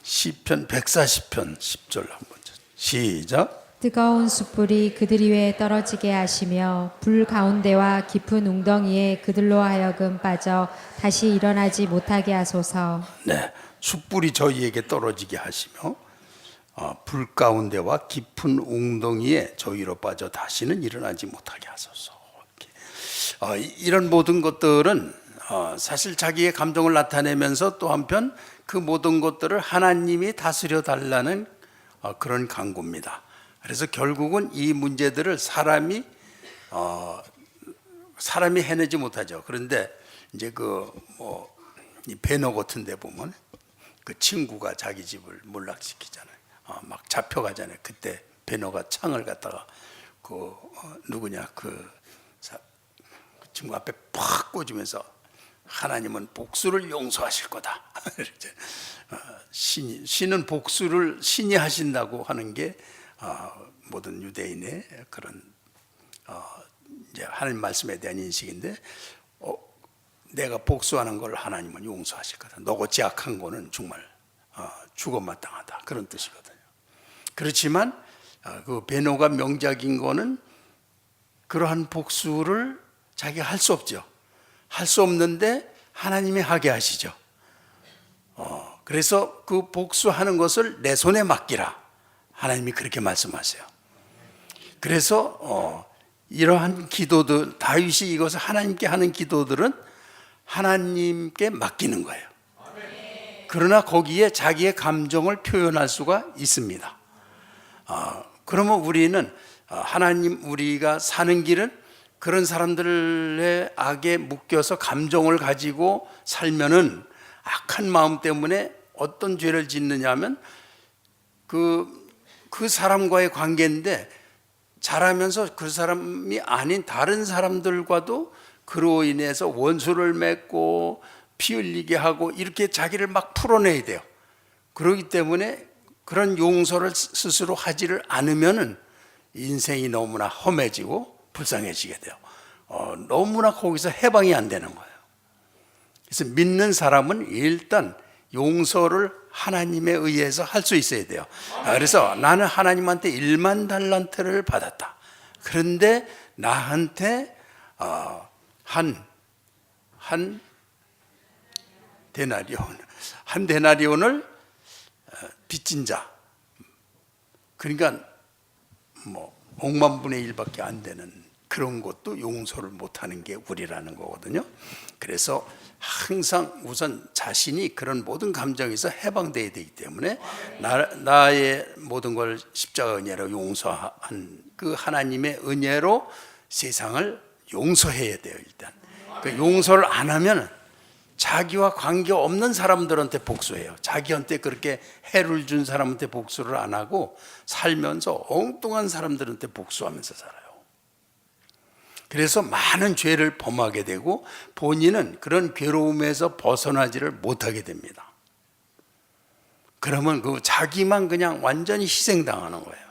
시편 140편 10절 한번 시작. 뜨거운 숯불이 그들 위에 떨어지게 하시며 불 가운데와 깊은 웅덩이에 그들로 하여금 빠져 다시 일어나지 못하게 하소서. 네, 숯불이 저희에게 떨어지게 하시며 불 가운데와 깊은 웅덩이에 저희로 빠져 다시는 일어나지 못하게 하소서. 이런 모든 것들은 사실 자기의 감정을 나타내면서 또 한편 그 모든 것들을 하나님이 다스려 달라는 그런 간구입니다. 그래서 결국은 이 문제들을 사람이 해내지 못하죠. 그런데 이제 이 배너 같은 데 보면 그 친구가 자기 집을 몰락시키잖아요. 막 잡혀가잖아요. 그때 배너가 창을 갖다가 그 친구 앞에 팍 꽂으면서 하나님은 복수를 용서하실 거다. 신은 복수를 신이 하신다고 하는 게 모든 유대인의 그런 이제 하나님 말씀에 대한 인식인데, 내가 복수하는 걸 하나님은 용서하실 거다. 너같이 악한 거는 정말 죽어 마땅하다, 그런 뜻이거든요. 그렇지만 그 베노가 명작인 거는 그러한 복수를 자기가 할 수 없죠. 할 수 없는데 하나님이 하게 하시죠. 그래서 그 복수하는 것을 내 손에 맡기라, 하나님이 그렇게 말씀하세요. 그래서 이러한 기도들, 다윗이 이것을 하나님께 하는 기도들은 하나님께 맡기는 거예요. 그러나 거기에 자기의 감정을 표현할 수가 있습니다. 그러면 우리는 우리가 사는 길은 그런 사람들의 악에 묶여서 감정을 가지고 살면은 악한 마음 때문에 어떤 죄를 짓느냐 하면 그 사람과의 관계인데, 자라면서 그 사람이 아닌 다른 사람들과도 그로 인해서 원수를 맺고 피 흘리게 하고 이렇게 자기를 막 풀어내야 돼요. 그렇기 때문에 그런 용서를 스스로 하지를 않으면은 인생이 너무나 험해지고 불쌍해지게 돼요. 너무나 거기서 해방이 안 되는 거예요. 그래서 믿는 사람은 일단 용서를 하나님에 의해서 할 수 있어야 돼요. 그래서 나는 하나님한테 1만 달란트를 받았다. 그런데 나한테 한 데나리온을 빚진 자, 그러니까 억만 분의 1밖에 안 되는 그런 것도 용서를 못하는 게 우리라는 거거든요. 그래서 항상 우선 자신이 그런 모든 감정에서 해방돼야 되기 때문에 나의 모든 걸 십자가 은혜로 용서한 그 하나님의 은혜로 세상을 용서해야 돼요. 일단 그 용서를 안 하면 자기와 관계없는 사람들한테 복수해요. 자기한테 그렇게 해를 준 사람한테 복수를 안 하고 살면서 엉뚱한 사람들한테 복수하면서 살아요. 그래서 많은 죄를 범하게 되고 본인은 그런 괴로움에서 벗어나지를 못하게 됩니다. 그러면 자기만 그냥 완전히 희생당하는 거예요.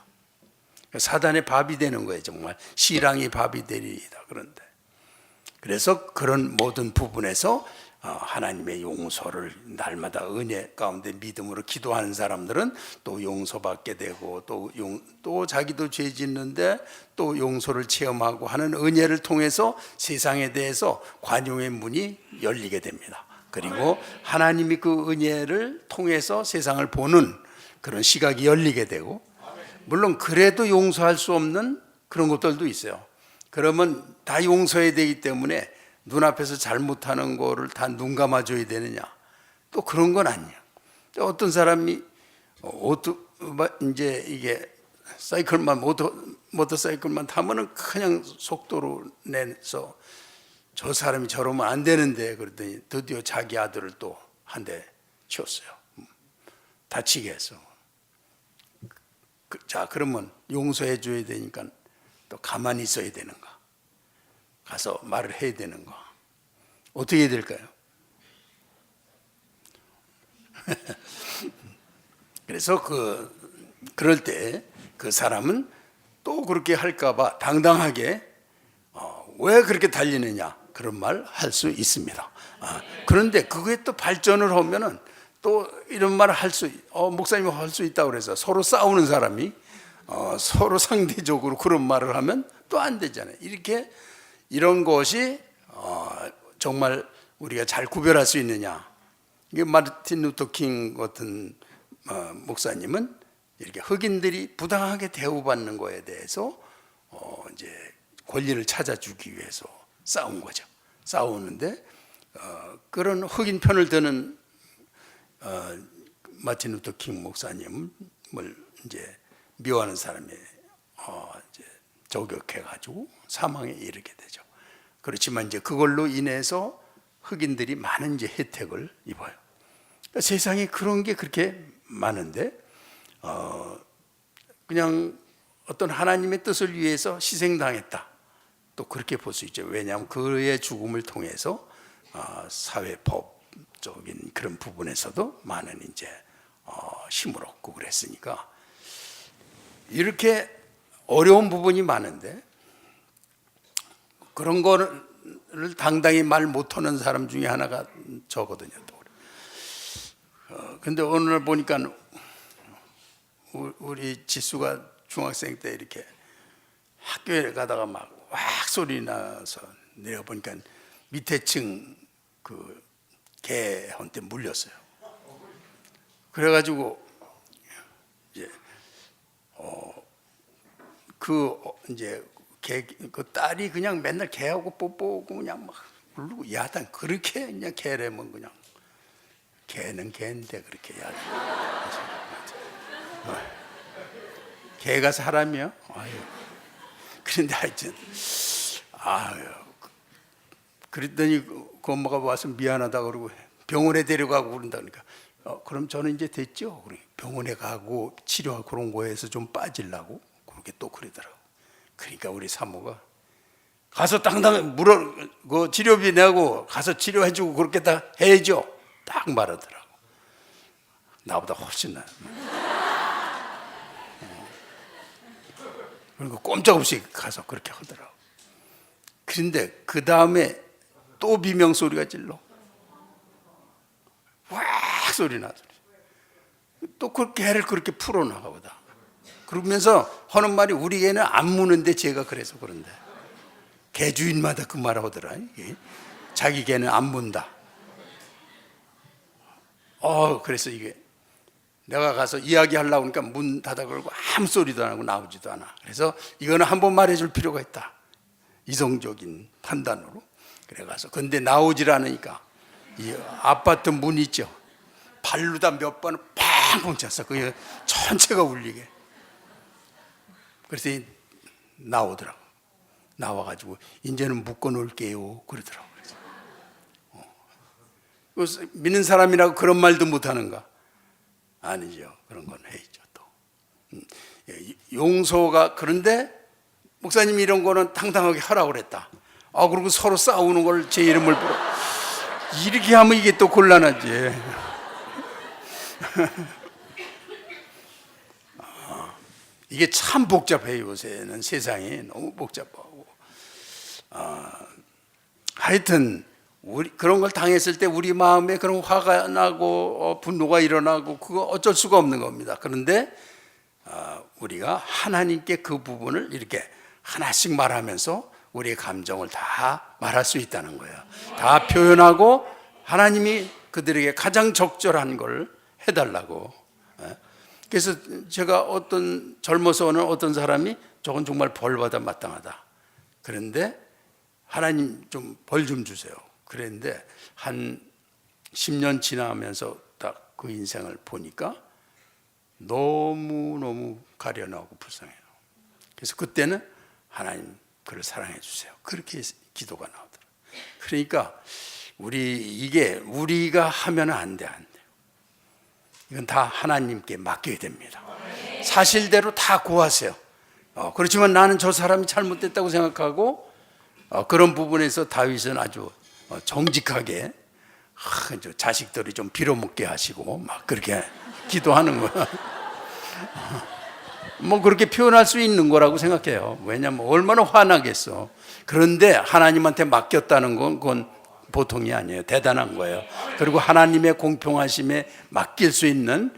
사단의 밥이 되는 거예요. 정말 시랑이 밥이 되리이다. 그런데 그래서 그런 모든 부분에서 하나님의 용서를 날마다 은혜 가운데 믿음으로 기도하는 사람들은 또 용서받게 되고 또 자기도 죄 짓는데 또 용서를 체험하고 하는 은혜를 통해서 세상에 대해서 관용의 문이 열리게 됩니다. 그리고 하나님이 그 은혜를 통해서 세상을 보는 그런 시각이 열리게 되고, 물론 그래도 용서할 수 없는 그런 것들도 있어요. 그러면 다 용서해야 되기 때문에 눈앞에서 잘못하는 거를 다 눈 감아줘야 되느냐? 또 그런 건 아니에요. 어떤 사람이 이제 이게 모터사이클만 타면은 그냥 속도로 내서 저 사람이 저러면 안 되는데, 그랬더니 드디어 자기 아들을 또 한 대 치웠어요. 다치게 해서. 자, 그러면 용서해 줘야 되니까 또 가만히 있어야 되는가? 가서 말을 해야 되는가? 어떻게 해야 될까요? 그래서 그럴 때 그 사람은 또 그렇게 할까봐 당당하게 왜 그렇게 달리느냐, 그런 말 할 수 있습니다. 그런데 그게 또 발전을 하면은 또 이런 말을 목사님이 할 수 있다고 그래서 서로 싸우는 사람이 서로 상대적으로 그런 말을 하면 또 안 되잖아요. 이렇게 이런 것이 정말 우리가 잘 구별할 수 있느냐. 이게 마르틴 루터 킹 같은 목사님은 이렇게 흑인들이 부당하게 대우받는 거에 대해서 이제 권리를 찾아주기 위해서 싸운 거죠. 싸우는데 그런 흑인 편을 드는 마틴 루터 킹 목사님을 이제 미워하는 사람이 이제 저격해가지고 사망에 이르게 되죠. 그렇지만 이제 그걸로 인해서 흑인들이 많은 이제 혜택을 입어요. 그러니까 세상에 그런 게 그렇게 많은데 그냥 어떤 하나님의 뜻을 위해서 희생당했다. 또 그렇게 볼 수 있죠. 왜냐하면 그의 죽음을 통해서 사회법적인 그런 부분에서도 많은 이제 힘을 얻고 그랬으니까 이렇게 어려운 부분이 많은데 그런 거를 당당히 말 못하는 사람 중에 하나가 저거든요. 근데 오늘 보니까 우리 지수가 중학생 때 이렇게 학교에 가다가 막 왁 소리 나서 내려보니까 밑에 층 그 개한테 물렸어요. 그래가지고 이제 이제 그 딸이 그냥 맨날 개하고 뽀뽀하고 그냥 막 부르고 야단 그렇게 그냥 개라면 그냥 개는 개인데 그렇게 야단. 개가 사람이요? 아유. 그런데 하여튼 그랬더니 그 엄마가 와서 미안하다 그러고 병원에 데려가고 그런다 그러니까 그럼 저는 이제 됐죠. 병원에 가고 치료하고 그런 거에서 좀 빠지려고 그렇게 또 그러더라고. 그러니까 우리 사모가 가서 당당 그 치료비 내고 가서 치료해주고 그렇게 다 해야죠. 딱 말하더라고. 나보다 훨씬 나. 그리고 꼼짝없이 가서 그렇게 하더라고. 그런데 그 다음에 또 비명 소리가 질러. 와 소리 나더니 또 그 개를 그렇게 풀어나가보다. 그러면서 하는 말이 우리 개는 안 무는데 제가 그래서 그런데 개 주인마다 그 말 하더라. 자기 개는 안 문다. 그래서 이게 내가 가서 이야기하려고 하니까 문 닫아 걸고 아무 소리도 안 하고 나오지도 않아. 그래서 이거는 한번 말해줄 필요가 있다. 이성적인 판단으로. 그래 가서 근데 나오질 않으니까 이 아파트 문 있죠. 발로다 몇 번을 팡팡 쳤어. 그 전체가 울리게. 그래서 나오더라고. 나와가지고 이제는 묶어 놓을게요. 그러더라고. 그래서 믿는 사람이라고 그런 말도 못하는가? 아니죠. 그런 건 해야죠. 또 용서가 그런데 목사님이 이런 거는 당당하게 하라고 그랬다. 그리고 서로 싸우는 걸 제 이름을 불러. 이렇게 하면 이게 또 곤란하지. 이게 참 복잡해요. 요새는 세상이 너무 복잡하고. 하여튼 우리 그런 걸 당했을 때 우리 마음에 그런 화가 나고 분노가 일어나고 그거 어쩔 수가 없는 겁니다. 그런데 우리가 하나님께 그 부분을 이렇게 하나씩 말하면서 우리의 감정을 다 말할 수 있다는 거예요. 다 표현하고 하나님이 그들에게 가장 적절한 걸 해달라고. 그래서 제가 젊어서 오는 어떤 사람이 저건 정말 벌받아 마땅하다. 그런데 하나님 좀 벌 좀 주세요. 그랬는데 한 10년 지나면서 딱 그 인생을 보니까 너무너무 가련하고 불쌍해요. 그래서 그때는 하나님 그를 사랑해 주세요. 그렇게 기도가 나오더라고요. 그러니까 이게 우리가 하면 안 돼요. 이건 다 하나님께 맡겨야 됩니다. 사실대로 다 구하세요. 그렇지만 나는 저 사람이 잘못됐다고 생각하고 그런 부분에서 다윗은 아주 정직하게 자식들이 좀 빌어먹게 하시고 막 그렇게 기도하는 거야. 뭐 그렇게 표현할 수 있는 거라고 생각해요. 왜냐하면 얼마나 화나겠어. 그런데 하나님한테 맡겼다는 건 그건 보통이 아니에요. 대단한 거예요. 그리고 하나님의 공평하심에 맡길 수 있는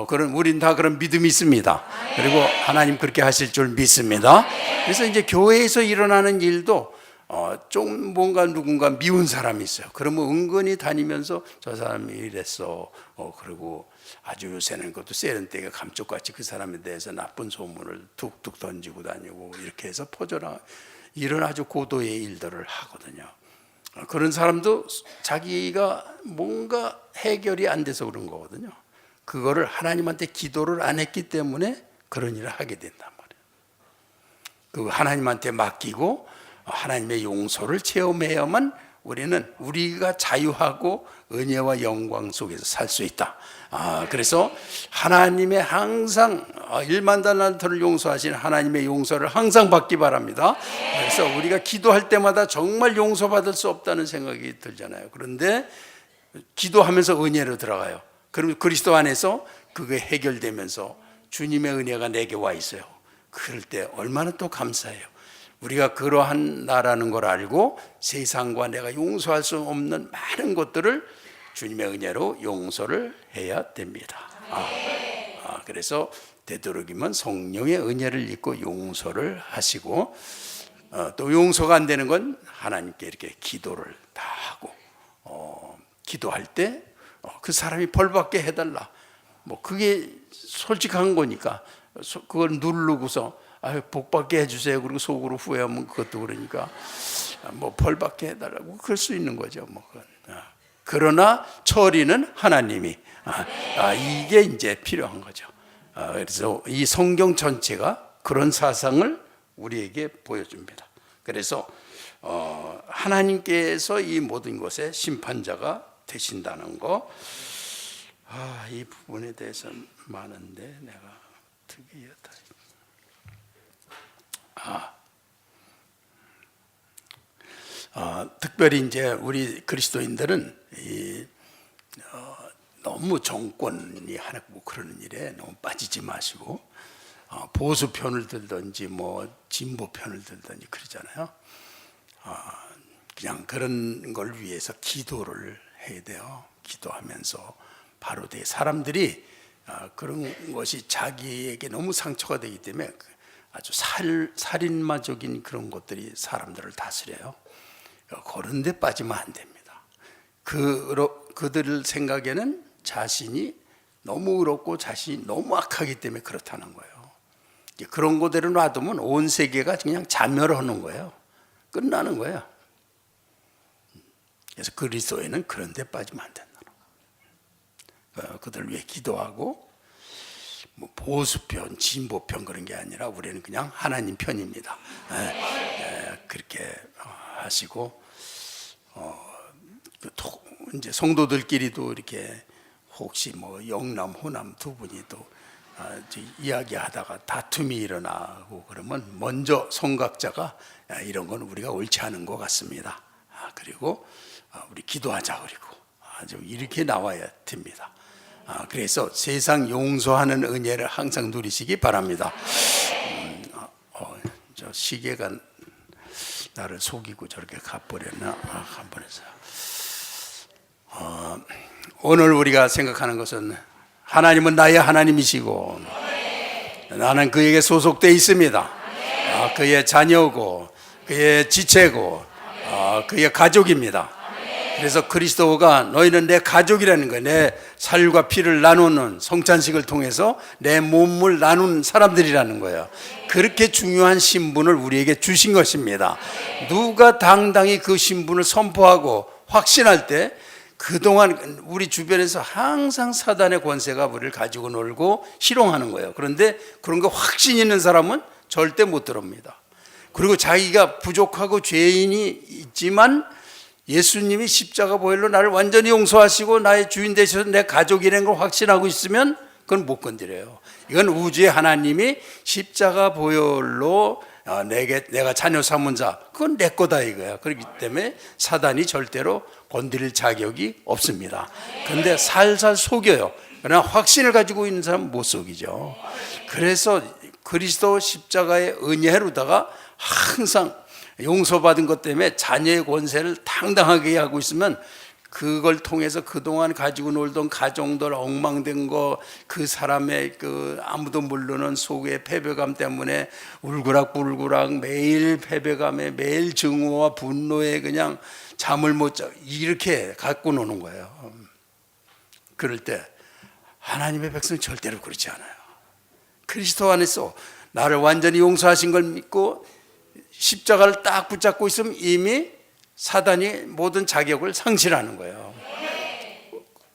그런 우린 다 그런 믿음이 있습니다. 그리고 하나님 그렇게 하실 줄 믿습니다. 그래서 이제 교회에서 일어나는 일도 좀 뭔가 누군가 미운 사람이 있어요. 그러면 은근히 다니면서 저 사람이 이랬어. 그리고 아주 요새는 그것도 세련되게 감쪽같이 그 사람에 대해서 나쁜 소문을 툭툭 던지고 다니고 이렇게 해서 퍼져나 이런 아주 고도의 일들을 하거든요. 그런 사람도 자기가 뭔가 해결이 안 돼서 그런 거거든요. 그거를 하나님한테 기도를 안 했기 때문에 그런 일을 하게 된단 말이에요. 그 하나님한테 맡기고 하나님의 용서를 체험해야만 우리는 우리가 자유하고 은혜와 영광 속에서 살 수 있다. 그래서 하나님의 항상 1만 달란트를 용서하신 하나님의 용서를 항상 받기 바랍니다. 그래서 우리가 기도할 때마다 정말 용서받을 수 없다는 생각이 들잖아요. 그런데 기도하면서 은혜로 들어가요. 그럼 그리스도 안에서 그게 해결되면서 주님의 은혜가 내게 와 있어요. 그럴 때 얼마나 또 감사해요. 우리가 그러한 나라는 걸 알고 세상과 내가 용서할 수 없는 많은 것들을 주님의 은혜로 용서를 해야 됩니다. 그래서 되도록이면 성령의 은혜를 입고 용서를 하시고 또 용서가 안 되는 건 하나님께 이렇게 기도를 다 하고 기도할 때 그 사람이 벌받게 해달라. 뭐 그게 솔직한 거니까 그걸 누르고서 복받게 해주세요. 그리고 속으로 후회하면 그것도 그러니까 뭐 벌받게 해달라고 그럴 수 있는 거죠. 뭐 그러나 처리는 하나님이 이게 이제 필요한 거죠. 그래서 이 성경 전체가 그런 사상을 우리에게 보여줍니다. 그래서 하나님께서 이 모든 것의 심판자가 되신다는 거, 이 부분에 대해서 많은데 내가 특이하다. 특별히 이제 우리 그리스도인들은 너무 정권이 하나 뭐 그러는 일에 너무 빠지지 마시고 보수 편을 들든지 뭐 진보 편을 들든지 그러잖아요. 그냥 그런 걸 위해서 기도를 해야 돼요. 기도하면서 바로 돼. 사람들이 그런 것이 자기에게 너무 상처가 되기 때문에 아주 살인마적인 그런 것들이 사람들을 다스려요. 그런 데 빠지면 안 됩니다. 그들 생각에는 자신이 너무 어렵고 자신이 너무 악하기 때문에 그렇다는 거예요. 그런 거대로 놔두면 온 세계가 그냥 자멸하는 거예요. 끝나는 거예요. 그래서 그리스도에는 그런 데 빠지면 안 된다. 그들을 위해 기도하고 뭐 보수편, 진보편 그런 게 아니라 우리는 그냥 하나님 편입니다. 그렇게 하시고 이제 성도들끼리도 이렇게 혹시 뭐 영남, 호남 두 분이 또 이야기하다가 다툼이 일어나고 그러면 먼저 성각자가 이런 건 우리가 옳지 않은 것 같습니다. 그리고 우리 기도하자 그리고 아주 이렇게 나와야 됩니다. 그래서 세상 용서하는 은혜를 항상 누리시기 바랍니다. 저 시계가 나를 속이고 저렇게 가버렸나? 가버렸어요. 오늘 우리가 생각하는 것은 하나님은 나의 하나님이시고 나는 그에게 소속되어 있습니다. 그의 자녀고 그의 지체고 그의 가족입니다. 그래서 그리스도가 너희는 내 가족이라는 거예요. 내 살과 피를 나누는 성찬식을 통해서 내 몸을 나눈 사람들이라는 거예요. 그렇게 중요한 신분을 우리에게 주신 것입니다. 누가 당당히 그 신분을 선포하고 확신할 때 그동안 우리 주변에서 항상 사단의 권세가 우리를 가지고 놀고 희롱하는 거예요. 그런데 그런 거 확신 있는 사람은 절대 못 들어옵니다. 그리고 자기가 부족하고 죄인이 있지만 예수님이 십자가 보혈로 나를 완전히 용서하시고 나의 주인 되셔서 내 가족이라는 걸 확신하고 있으면 그건 못 건드려요. 이건 우주의 하나님이 십자가 보혈로 내가 자녀 삼은 자, 그건 내 거다 이거야. 그렇기 때문에 사단이 절대로 건드릴 자격이 없습니다. 그런데 살살 속여요. 그러나 확신을 가지고 있는 사람은 못 속이죠. 그래서 그리스도 십자가의 은혜로다가 항상 용서받은 것 때문에 자녀의 권세를 당당하게 하고 있으면 그걸 통해서 그동안 가지고 놀던 가정들 엉망된 거, 그 사람의 그 아무도 모르는 속의 패배감 때문에 울그락불그락 매일 패배감에 매일 증오와 분노에 그냥 잠을 못 자, 이렇게 갖고 노는 거예요. 그럴 때 하나님의 백성은 절대로 그렇지 않아요. 그리스도 안에서 나를 완전히 용서하신 걸 믿고 십자가를 딱 붙잡고 있으면 이미 사단이 모든 자격을 상실하는 거예요.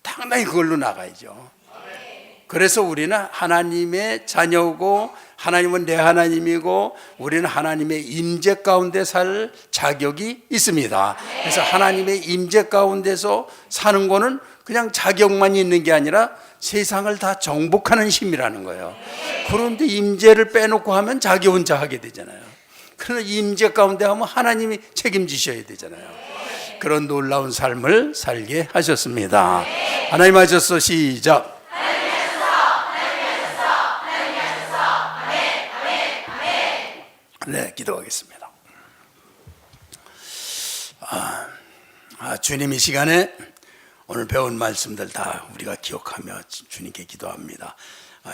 당당히 그걸로 나가야죠. 그래서 우리는 하나님의 자녀고 하나님은 내 하나님이고 우리는 하나님의 임재 가운데 살 자격이 있습니다. 그래서 하나님의 임재 가운데서 사는 거는 그냥 자격만 있는 게 아니라 세상을 다 정복하는 힘이라는 거예요. 그런데 임재를 빼놓고 하면 자기 혼자 하게 되잖아요. 그러나 임재 가운데 하면 하나님이 책임지셔야 되잖아요. 그런 놀라운 삶을 살게 하셨습니다. 하나님 하셨어. 시작. 네, 기도하겠습니다. 주님 이 시간에 오늘 배운 말씀들 다 우리가 기억하며 주님께 기도합니다.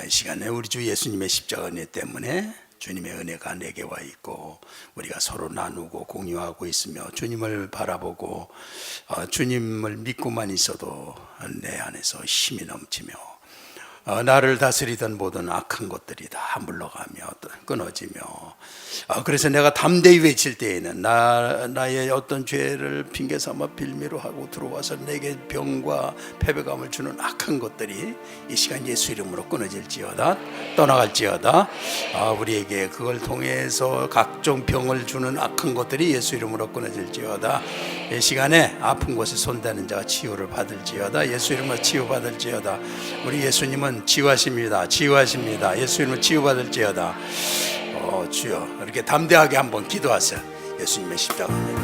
이 시간에 우리 주 예수님의 십자가 은혜 때문에 주님의 은혜가 내게 와 있고 우리가 서로 나누고 공유하고 있으며 주님을 바라보고 주님을 믿고만 있어도 내 안에서 힘이 넘치며 나를 다스리던 모든 악한 것들이 다 물러가며 끊어지며 그래서 내가 담대히 외칠 때에는 나의 어떤 죄를 핑계 삼아 빌미로 하고 들어와서 내게 병과 패배감을 주는 악한 것들이 이 시간 예수 이름으로 끊어질지어다, 떠나갈지어다. 우리에게 그걸 통해서 각종 병을 주는 악한 것들이 예수 이름으로 끊어질지어다. 이 시간에 아픈 곳에 손대는 자가 치유를 받을지어다. 예수 이름으로 치유받을지어다. 우리 예수님은 치유하십니다. 치유하십니다. 예수 이름으로 치유받을지어다. 주여, 이렇게 담대하게 한번 기도하세요. 예수님의 십자가입니다.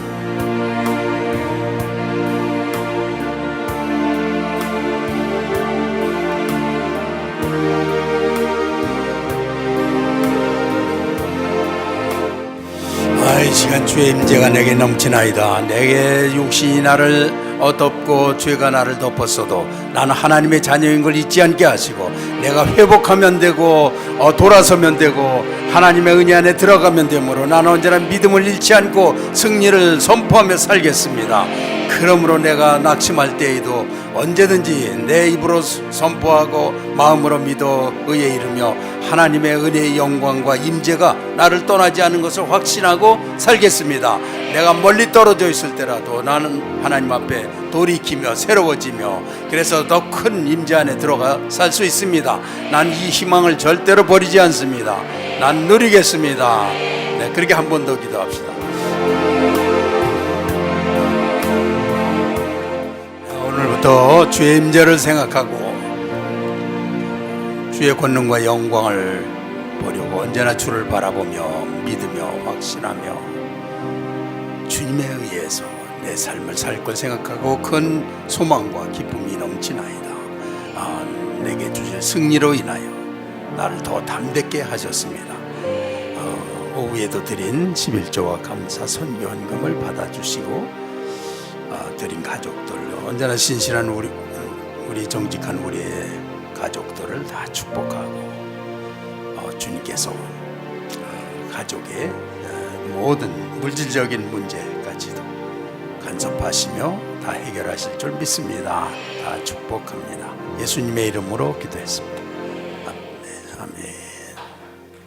이 시간 주의 임재가 내게 넘치나이다. 내게 육신이 나를 덮고 죄가 나를 덮었어도 나는 하나님의 자녀인 걸 잊지 않게 하시고 내가 회복하면 되고 돌아서면 되고 하나님의 은혜 안에 들어가면 되므로 나는 언제나 믿음을 잃지 않고 승리를 선포하며 살겠습니다. 그러므로 내가 낙심할 때에도 언제든지 내 입으로 선포하고 마음으로 믿어 의에 이르며 하나님의 은혜의 영광과 임재가 나를 떠나지 않은 것을 확신하고 살겠습니다. 내가 멀리 떨어져 있을 때라도 나는 하나님 앞에 돌이키며 새로워지며 그래서 더 큰 임재 안에 들어가 살 수 있습니다. 난 이 희망을 절대로 버리지 않습니다. 난 누리겠습니다. 네, 그렇게 한 번 더 기도합시다. 오늘부터 주의 임재를 생각하고 주의 권능과 영광을 보려고 언제나 주를 바라보며 믿으며 확신하며 주님에 의해서 내 삶을 살 걸 생각하고 큰 소망과 기쁨이 넘치나이다. 내게 주실 승리로 인하여 나를 더 담대게 하셨습니다. 오후에도 드린 11조와 감사 선교헌금을 받아주시고 드린 가족들 언제나 신실한 우리 정직한 우리의 가족들을 다 축복하고 주님께서 가족의 모든 물질적인 문제까지도 간섭하시며 다 해결하실 줄 믿습니다. 다 축복합니다. 예수님의 이름으로 기도했습니다.